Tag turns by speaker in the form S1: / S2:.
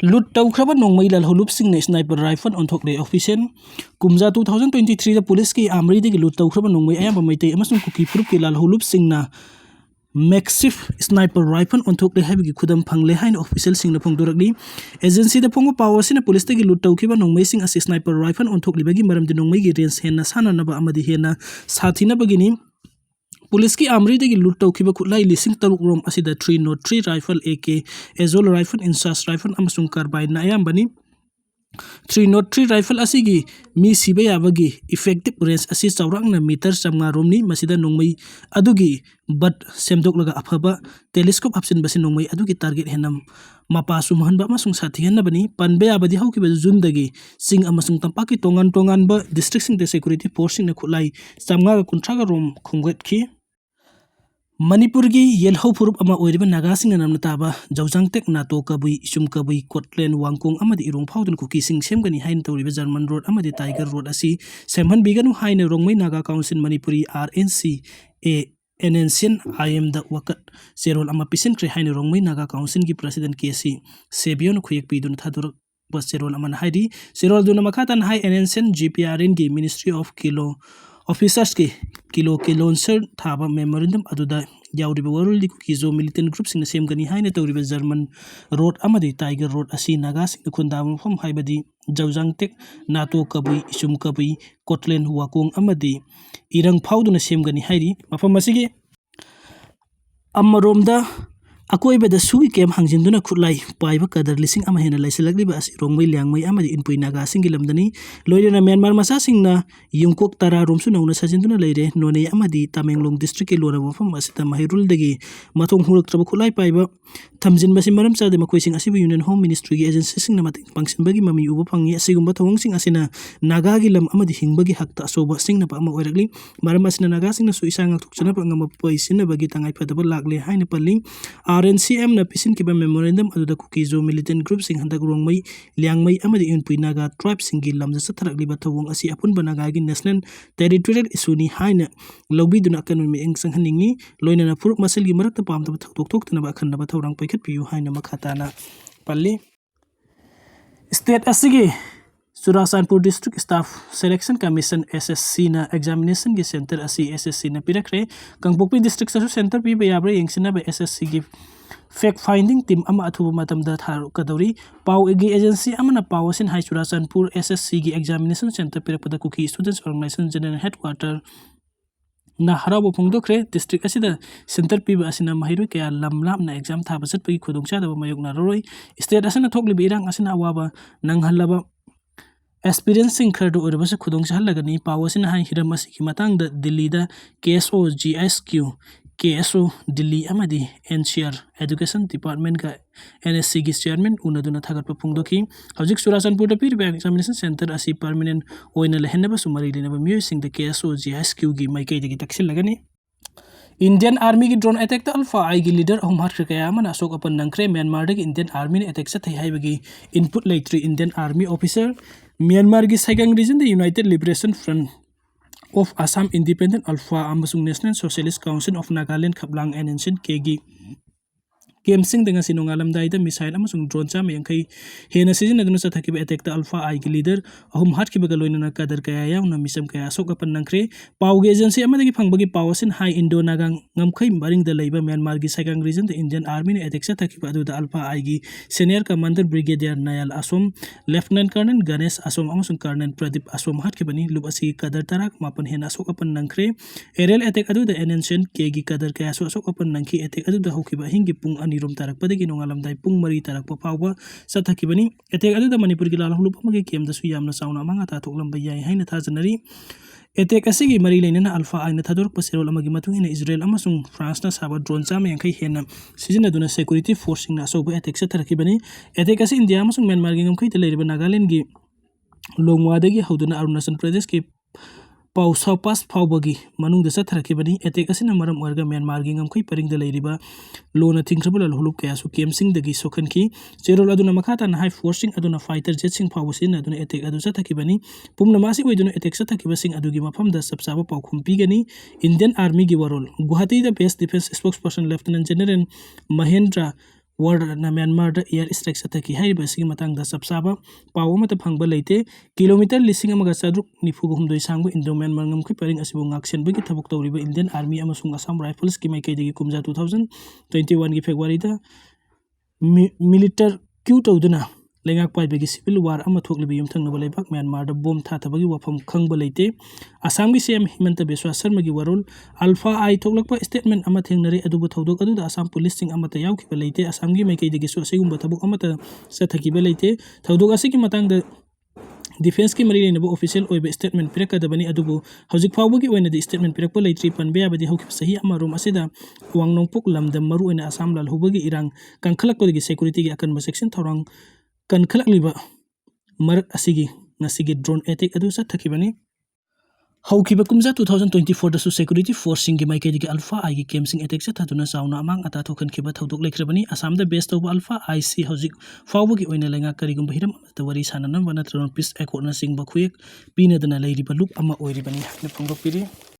S1: lut taukraba nongmai lal holup sing ne sniper rifle on thok le official kumja 2023 da police ki amri de lut taukraba nongmai ayam maitei amasung kuki prup ki lal holup sing na makeshift sniper rifle on thok le habigi khudam phangle hain official sing na phongdorakni agency da phongo power sina police de lut taukiba nongmai sing asi sniper rifle on thok libagi maram de nongmai gi range henna sana na ba amadi henna sathina bagini police की आमरी दे लूट तौखिबा खुलाई लिसिंग तरुक रोम असिदा 303 राइफल AK एजोल राइफल इंसास राइफल अमसुंग कार्बाइन ना अयामबनी 303 राइफल असिगी मी सिबे याबगी इफेक्टिव रेंज असी चौरांगना मीटर समगा रोमनी मसिदा नोंगमई अदुगी बट सेमदोक लगा अफबा टेलीस्कोप हप्सिन बसिन नोंगमई अदुगी टारगेट हेनम मपा सुमहनबा अमसुंग साथिहनबनी पनबे याबदी हौकिबा जुन दगी सिंग अमसुंग तंपाकी तोंगान तोंगान बा डिस्ट्रिक्ट सिंग दे सिक्योरिटी फोर्सिंग ने खुलाई समगा कुंट्रागा रोम खुंगतखी मणिपुर की येलहौ फुरुप अमा ओइरिबा नागासिंग नामना ताबा जौजांगटेक नातो कबुई इसुम कबुई कोटलेन वांगकोंग अमदि इरोंग फाउदन कुकी सिंग सेमगनी हाइन तौरिबा जर्मन रोड अमदि टाइगर रोड असि सेमहन बिगनु हाइन Rongmei Naga council Manipuri RNCN IM द वकत सेरोल अमा पिसेंक्रे हाइन रोंगमै नागा काउंसिल की प्रेसिडेंट केसी सेबियोन खुयक पिदुन थादुर बसेरोल अमन हाइदी सेरोल दुना मखातन हाइ NNCN GPRN की मिनिस्ट्री ऑफ किलो ऑफिसर्स के किलोन्सर थाबा मेमोरेंडम अदुदा याउरिबा वरुल दि कुकी जो मिलिटेंट ग्रुप सिंग सेम गनी हाइने तौरिबा जर्मन रोड अमदि टाइगर रोड असी नागा सिंग खुंदा मफम हाइबदि जौजांगटेक नातो कबुई इसुम कबुई कोटलेन वाकोंग अमदि इरंग फाउदुना सेम गनी हाइरि मफम असिगे अमरोमदा अकोइबदा सुई केम हांजिंदुना खुलाई पाइबा कदर लिसिंग अमा हेना लाइसलगलिबा असि रोंगमै ल्याङमै अमदि इनपुइ नागा सिंगी लमदनी लोइरेना म्यांमार मसा सिंगना युंगकोक तारा रोमसु नौना सजिंदुना लेरे नोने अमदि तामेंगलोंग डिस्ट्रिक्ट के लोरा मफम असिता महिरुल दगी मथोंग हुरक्त्रब खुलाई पाइबा थमजिनबसि मरम चादे मखोइसिंग असिबु यूनियन होम मिनिस्ट्री की एजेंसी सिंगना मतिंग पांगसिनबगी ममी उबा फंगी असिगुंबा थोंगसिंग असिना नागा की लम अमदि हिंगबगी हकता असोबा सिंगना पा अमा ओइरगली मरम असिना नागा सिंगना सुइसांग थुकचना पा ngam पैसिनबगी तंगाइ फदबा लागले हाइने पल्ली RNCM na pisin kiba memorandum aduda kuki zo militant group sing handak rongmai ल्याङमै अमदि इनपुइ Naga tribe सिंगी लमजा सथरकलिबा थवंग असि अपुनबा नागागी नेशनल टेरिटोरियल इशूनी हाइना लौबिदुना अकनोमी एंगसंग हनिंगी लोइनाना फुरुप मसलगी मरकता पामदबा थौथोकतनबा अखन्नबा थौरांग पैखत पियु हाइना मखाताना पल्ली state असिगी Churachandpur district staff selection commission SSC ना एग्जामिनेशन की सेंटर असी SSC ना पिरखरे कंगपोकपी डिस्ट्रिक्ट ससु सेंटर पीबा याब्रे यंगसिनाबा SSC की फैक्ट फाइंडिंग टीम अमा अथुबा मतमदा थारुकदौरी पाउ एगी एजेंसी अमना पावसिन हाई चुराचांदपुर SSC की एग्जामिनेशन सेंटर पिरकपदा Kuki students organisation general headquarter ना हराबो फोंदोखरे डिस्ट्रिक्ट असिदा सेंटर पीबा असिना महिरु कया लमलामना एग्जाम थाबा चटपगी खुदोंचादबा मायोगना रोय स्टेट असिना थोकलिबा इरांग असिना अवाबा नंगहलबा एक्सपीरियंसिंग खरदो ओरबस खुदोंचाहलगनी पावसिना हाई हिरम असिकी मतंग दिल्ली दा KSO GSQ KSO दिल्ली अमदी NCR एजुकेशन डिपार्टमेंट का NSC की चेयरमैन उनदुना थागतपा फोंदोखी हौजिक चुराचांदपुर दा पीरिबा एग्जामिनेशन सेंटर असी परमानेंट ओइना लेहनबा सुमरी लेनबा मियोसिंग दा KSO GSQ की माइकैदगी तक्सिलगनी इंडियन आर्मी की ड्रोन अटैक दा अल्फा आई की लीडर अहम हाथ कया मन अशोक अपन नंखरे म्यांमार दा इंडियन आर्मी ने अटैक सथै हाइबगी इनपुट लेट्री इंडियन आर्मी ऑफिसर म्यांमार की Sagaing region the united liberation front of Assam independent ULFA अमसुंग national socialist council of Nagaland Khaplang NNCN केगी केमसिंग दंगा सिनोंगालम दाइदा मिसाइल अमसुंग ड्रोन चाम यंखै हेना सिजनदुना सथकिबा अटैक दा अल्फा आई की लीडर अहम हाथ की बगलोइना कदर कया याउना मिसम कया अशोक अपन नंखरे पाउगे एजेंसी अमदगी फंगबगी पावसिन हाई इंडो नागा ngमखै मरिंग द लैबा म्यांमार की साइगंग रीजन द इंडियन आर्मी ने अटैक सथकिबा अदुदा अल्फा आई की senior commander brigadier Nayan Asom lieutenant colonel Ganesh Asom अमसुंग कर्नल प्रदीप असोम हाथ की बनी लुब असि कदर तराक मापन हेना अशोक अपन नंखरे एरियल अटैक अदुदा NNCN केगी कदर कया अशोक अपन नंखी अटैक अदुदा होखिबा हिंगी पुंग अनिरोम तारकपदगी नोंगालमदाई पुंग मरी तारकपा फावबा सथकिबनी अटैक अदुदा मणिपुर की लालहुलुप अमगे केमदसु यामना चाउना मंगा ताथोकलमबा याय हाइना थाजनरी अटैक असिगी मरी लेनना अल्फा आइना थादोरकपा सेरोल अमगी मतुंगिना इजराइल अमसुंग फ्रांसना साबा ड्रोन चाम यंखै हेना सिजनदुना सिक्योरिटी फोर्सिंगना अशोक अटैक सथरकिबनी अटैक असि इंडिया अमसुंग म्यांमार की ngमखै त लेरिबा नागालैंड की लोंगवादगी हौदुना अरुणाचल प्रदेश की पाउसा पास फावबगी मनुंग सथरकिबनी अटैक असिना मरम ओरगा म्यांमार की ngमखै परिंग द लेरिबा लोना थिंख्रबल हुलुप कयासु केमसिंग दगी सोखनखी चेरोल अदुना मखाता हाई फोर्सिंग अदुना फाइटर जेट सिंग फावसिन अदुना अटैक अदु सथकिबनी पुमनमासी ओइदुना अटैक सथकिबसिंग अदुगी मफम द सबसाबा पाउखुम पिगनी इंडियन आर्मी की वरोल गुवाहाटी द based defence spokesperson lieutenant general Mahendra ꯋꯥꯔꯅ ꯃ꯭ꯌꯥꯟꯃꯥꯔꯗ ꯏꯌꯔ ꯁ꯭ꯇ꯭ꯔꯥꯏꯛ ꯆꯠꯊꯈꯤ ꯍꯥꯏꯔꯤꯕ ꯑꯁꯤꯒꯤ ꯃꯇꯥꯡꯗ ꯆꯞ ꯆꯥꯕ ꯄꯥꯎ ꯑꯃꯠꯇ ꯐꯪꯕ ꯂꯩꯇꯦ꯫ ꯀꯤꯂꯣꯃꯤꯇꯔ 1493 ꯁꯥꯡꯕ ꯏꯟꯗꯣ ꯃ꯭ꯌꯥꯟꯃꯥꯔ ꯉꯝꯈꯩ ꯄꯔꯤꯡ ꯑꯁꯤꯕꯨ ꯉꯥꯛꯁꯦꯟꯕꯒꯤ ꯊꯕꯛ ꯇꯧꯔꯤꯕ ꯏꯟꯗꯤꯌꯟ ꯑꯥꯔꯃꯤ ꯑꯃꯁꯨꯡ ꯑꯁꯥꯝ ꯔꯥꯏꯐꯜꯁꯀꯤ ꯃꯥꯏꯀꯩꯗꯒꯤ ꯀꯨꯝꯖꯥ 2021ꯒꯤ ꯐꯦꯕ꯭ꯔꯨꯋꯥꯔꯤꯗ ꯃꯤꯂꯤꯇꯔ ꯀ꯭ꯌꯨ ꯇꯧꯗꯨꯅ ꯂꯩꯉꯥꯛ ꯄꯥꯏꯕꯒꯤ ꯁꯤꯚꯤꯜ ꯋꯥꯔ ꯑꯃ ꯊꯣꯛꯂꯤꯕ ꯌꯨꯝꯊꯪꯅꯕ ꯂꯩꯕꯥꯛ ꯃ꯭ꯌꯥꯟꯃꯥꯔꯗ ꯕꯣꯝ ꯊꯥꯊꯕꯒꯤ ꯋꯥꯐꯝ ꯈꯪꯕ ꯂꯩꯇꯦ꯫ ꯑꯁꯥꯝꯒꯤ ꯁꯤಎꯝ ꯍꯤꯃꯟꯇ ꯕꯤꯁ꯭ꯋꯥ ꯁꯔꯃꯒꯤ ꯋꯥꯔꯣꯜ ꯑꯜꯐꯥ ꯑꯥꯏ ꯊꯣꯛꯂꯛꯄ ꯁ꯭ꯇꯦꯠꯃꯦꯟꯠ ꯑꯃ ꯊꯦꯡꯅꯔꯦ ꯑꯗꯨꯕꯨ ꯊꯧꯗꯣꯛ ꯑꯗꯨꯗ ꯑꯁꯥꯝ ꯄꯨꯂꯤꯁꯁꯤꯡ ꯑꯃꯠꯇ ꯌꯥꯎꯈꯤꯕ ꯂꯩꯇꯦ꯫ ꯑꯁꯥꯝꯒꯤ ꯃꯥꯏꯀꯩꯗꯒꯤꯁꯨ ꯑꯁꯤꯒꯨꯝꯕ ꯊꯕꯛ ꯑꯃꯠꯇ ꯆꯠꯊꯈꯤꯕ ꯂꯩꯇꯦ꯫ ꯊꯧꯗꯣꯛ ꯑꯁꯤꯒꯤ ꯃꯇꯥꯡꯗ ꯗꯤꯐꯦꯟꯁꯀꯤ ꯃꯔꯤ ꯂꯩꯅꯕ ꯑꯣꯐꯤꯁꯤꯌꯦꯜ ꯑꯣꯏꯕ ꯁ꯭ꯇꯦꯠꯃꯦꯟꯠ ꯄꯤꯔꯛꯀꯗꯕꯅꯤ ꯑꯗꯨꯕꯨ ꯍꯧꯖꯤꯛ ꯐꯥꯎꯕꯒꯤ ꯑꯣꯏꯅꯗꯤ ꯁ꯭ꯇꯦꯠꯃꯦꯟꯠ ꯄꯤꯔꯛꯄ ꯂꯩꯇ꯭ꯔꯤ꯫ ꯄꯟꯕ ꯌꯥꯕꯗꯤ ꯍꯧꯈꯤꯕ ꯆꯍꯤ ꯑꯃꯔꯣꯝ ꯑꯁꯤꯗ ꯑꯋꯥꯡ ꯅꯣꯡꯄꯣꯛ ꯂꯝꯗꯝ ꯃꯔꯨꯑꯣꯏꯅ ꯑꯁꯥꯝ ꯂꯥꯜꯍꯧꯕꯒꯤ ꯏꯔꯥꯡ ꯀꯟꯈꯠꯂꯛꯄꯗꯒꯤ ꯁꯦꯀ꯭ꯌꯨꯔꯤꯇꯤꯒꯤ ꯑꯀꯟꯕ ꯆꯦꯛꯁꯤꯟ ꯊꯧꯔꯥꯡ ꯀꯟꯈꯠꯂꯛꯂꯤꯕ ꯃꯔꯛ ꯑꯁꯤꯒꯤ ꯉꯁꯤꯒꯤ ꯗ꯭ꯔꯣꯟ ꯑꯦꯇꯦꯛ ꯑꯗꯨ ꯆꯠꯊꯈꯤꯕꯅꯤ꯫ ꯍꯧꯈꯤꯕ ꯀꯨꯝꯖꯥ 2024ꯗꯁꯨ ꯁꯦꯀ꯭ꯌꯨꯔꯤꯇꯤ ꯐꯣꯔꯁꯁꯤꯡꯒꯤ ꯃꯥꯏꯀꯩꯗꯒꯤ ꯑꯜꯐꯥ ꯑꯥꯏꯒꯤ ꯀꯦꯝꯞꯁꯤꯡ ꯑꯦꯇꯦꯛ ꯆꯠꯊꯗꯨꯅ ꯆꯥꯎꯅ ꯑꯃꯥꯡ ꯑꯇꯥ ꯊꯣꯛꯍꯟꯈꯤꯕ ꯊꯧꯗꯣꯛ ꯂꯩꯈ꯭ꯔꯕꯅꯤ꯫ ꯑꯁꯥꯝꯗ ꯕꯦꯖ ꯇꯧꯕ ꯑꯜꯐꯥ ꯑꯥꯏꯁꯤ ꯍꯧꯖꯤꯛ ꯐꯥꯎꯕꯒꯤ ꯑꯣꯏꯅ ꯂꯩꯉꯥꯛ ꯀꯔꯤꯒꯨꯝꯕ ꯍꯤꯔꯝ ꯑꯃꯠꯇ ꯋꯥꯔꯤ ꯁꯥꯅꯅꯕ ꯅꯠꯇ꯭ꯔꯒ ꯄꯤꯁ ꯑꯦꯀꯣꯔꯗꯅꯆꯤꯡꯕ ꯈꯨꯌꯦꯛ ꯄꯤꯅꯗꯅ ꯂꯩꯔꯤꯕ ꯂꯨꯞ ꯑꯃ ꯑꯣꯏꯔꯤꯕꯅꯤ ꯍꯥꯏꯅ ꯐꯣꯡꯗꯣꯛꯄꯤꯔꯤ꯫